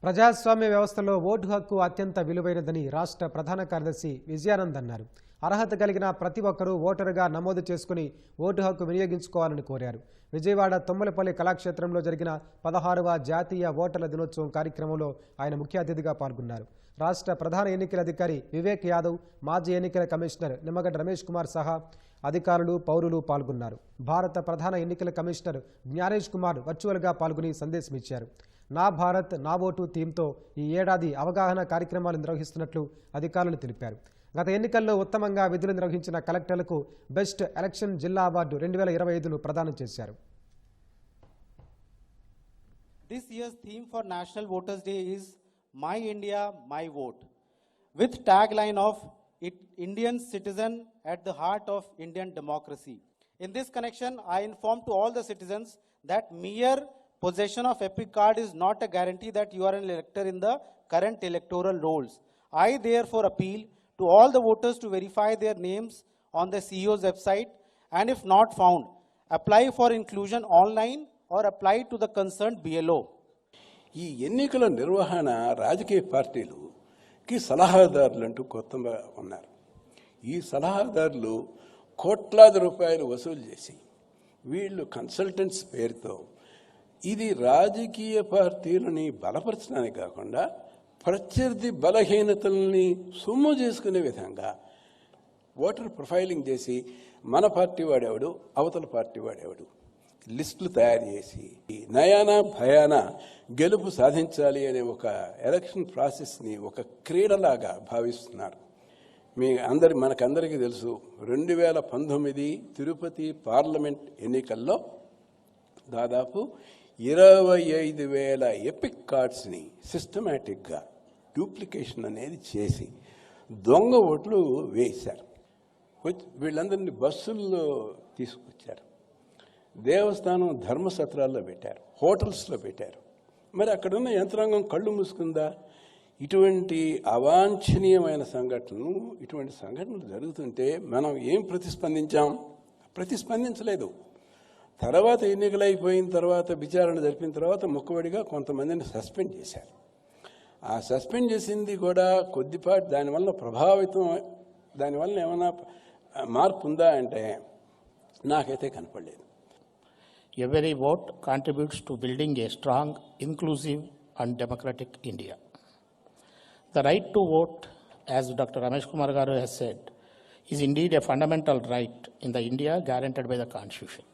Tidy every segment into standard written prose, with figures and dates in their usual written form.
ప్రజాస్వామ్య వ్యవస్థలో ఓటు హక్కు అత్యంత విలువైనదని రాష్ట్ర ప్రధాన కార్యదర్శి విజయానంద్ అన్నారు. అర్హత కలిగిన ప్రతి ఒక్కరూ ఓటరుగా నమోదు చేసుకుని ఓటు హక్కు వినియోగించుకోవాలని కోరారు. విజయవాడ తొమ్మలపల్లి కళాక్షేత్రంలో జరిగిన 16వ జాతీయ ఓటర్ల దినోత్సవం కార్యక్రమంలో ఆయన ముఖ్య అతిథిగా పాల్గొన్నారు. రాష్ట్ర ప్రధాన ఎన్నికల అధికారి వివేక్ యాదవ్, మాజీ ఎన్నికల కమిషనర్ నిమ్మగడ్డ రమేష్ కుమార్ సహా అధికారులు, పౌరులు పాల్గొన్నారు. భారత ప్రధాన ఎన్నికల కమిషనర్ జ్ఞానేష్ కుమార్ వర్చువల్గా పాల్గొని సందేశం ఇచ్చారు. నా భారత్ నా ఓటు థీమ్తో ఈ ఏడాది అవగాహన కార్యక్రమాలు నిర్వహిస్తున్నట్లు అధికారులు తెలిపారు. గత ఎన్నికల్లో ఉత్తమంగా విధులు నిర్వహించిన కలెక్టర్లకు బెస్ట్ ఎలక్షన్ జిల్లా అవార్డు 2025ను ప్రదానం చేశారు. This year's theme for National Voters Day is My India, My Vote, with tagline of Indian citizen at the heart of Indian democracy. In this connection, I inform to all the citizens that mere possession of epic card is not a guarantee that you are an elector in the current electoral rolls. I therefore appeal to all the voters to verify their names on the CEO's website, and if not found, apply for inclusion online or apply to the concerned BLO. ఈ ఎన్నికల నిర్వహణ రాజకీయ పార్టీలుకి సలహాదారులు అంటూ కొత్తగా ఉన్నారు. ఈ సలహాదారులు కోట్లాది రూపాయలు వసూలు చేసి వీళ్ళు కన్సల్టెంట్స్ పేరుతో ఇది రాజకీయ పార్టీలని బలపరచడానికి కాకుండా ప్రత్యర్థి బలహీనతల్ని సొమ్ము చేసుకునే విధంగా ఓటర్ ప్రొఫైలింగ్ చేసి మన పార్టీ వాడేవాడు, అవతల పార్టీ వాడేవాడు లిస్టులు తయారు చేసి నయానా భయానా గెలుపు సాధించాలి అనే ఒక ఎలక్షన్ ప్రాసెస్ని ఒక క్రీడలాగా భావిస్తున్నారు. మనకందరికీ తెలుసు, 2019 తిరుపతి పార్లమెంట్ ఎన్నికల్లో దాదాపు 25,000 ఎపిక్ కార్డ్స్ని సిస్టమేటిక్గా డూప్లికేషన్ అనేది చేసి దొంగ ఓట్లు వేశారు. వీళ్ళందరినీ బస్సుల్లో తీసుకొచ్చారు, దేవస్థానం ధర్మసత్రాల్లో పెట్టారు, హోటల్స్లో పెట్టారు. మరి అక్కడున్న యంత్రాంగం కళ్ళు మూసుకుందా? ఇటువంటి అవాంఛనీయమైన ఇటువంటి సంఘటనలు జరుగుతుంటే మనం ఏం ప్రతిస్పందించలేదు. తర్వాత ఎన్నికలు అయిపోయిన తర్వాత విచారణ జరిపిన తర్వాత ముక్కవడిగా కొంతమందిని సస్పెండ్ చేశారు. ఆ సస్పెండ్ చేసింది కూడా కొద్దిపాటి దానివల్ల ఏమైనా మార్పు ఉందా అంటే నాకైతే కనపడలేదు. Every vote contributes to building a strong, inclusive and democratic India. The right to vote, as Dr. Ramesh Kumar Garu has said, is indeed a fundamental right in the India guaranteed by the Constitution.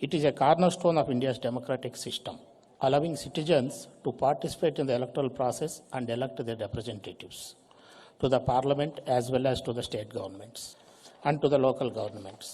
It is a cornerstone of India's democratic system, allowing citizens to participate in the electoral process and elect their representatives to the parliament as well as to the state governments and to the local governments.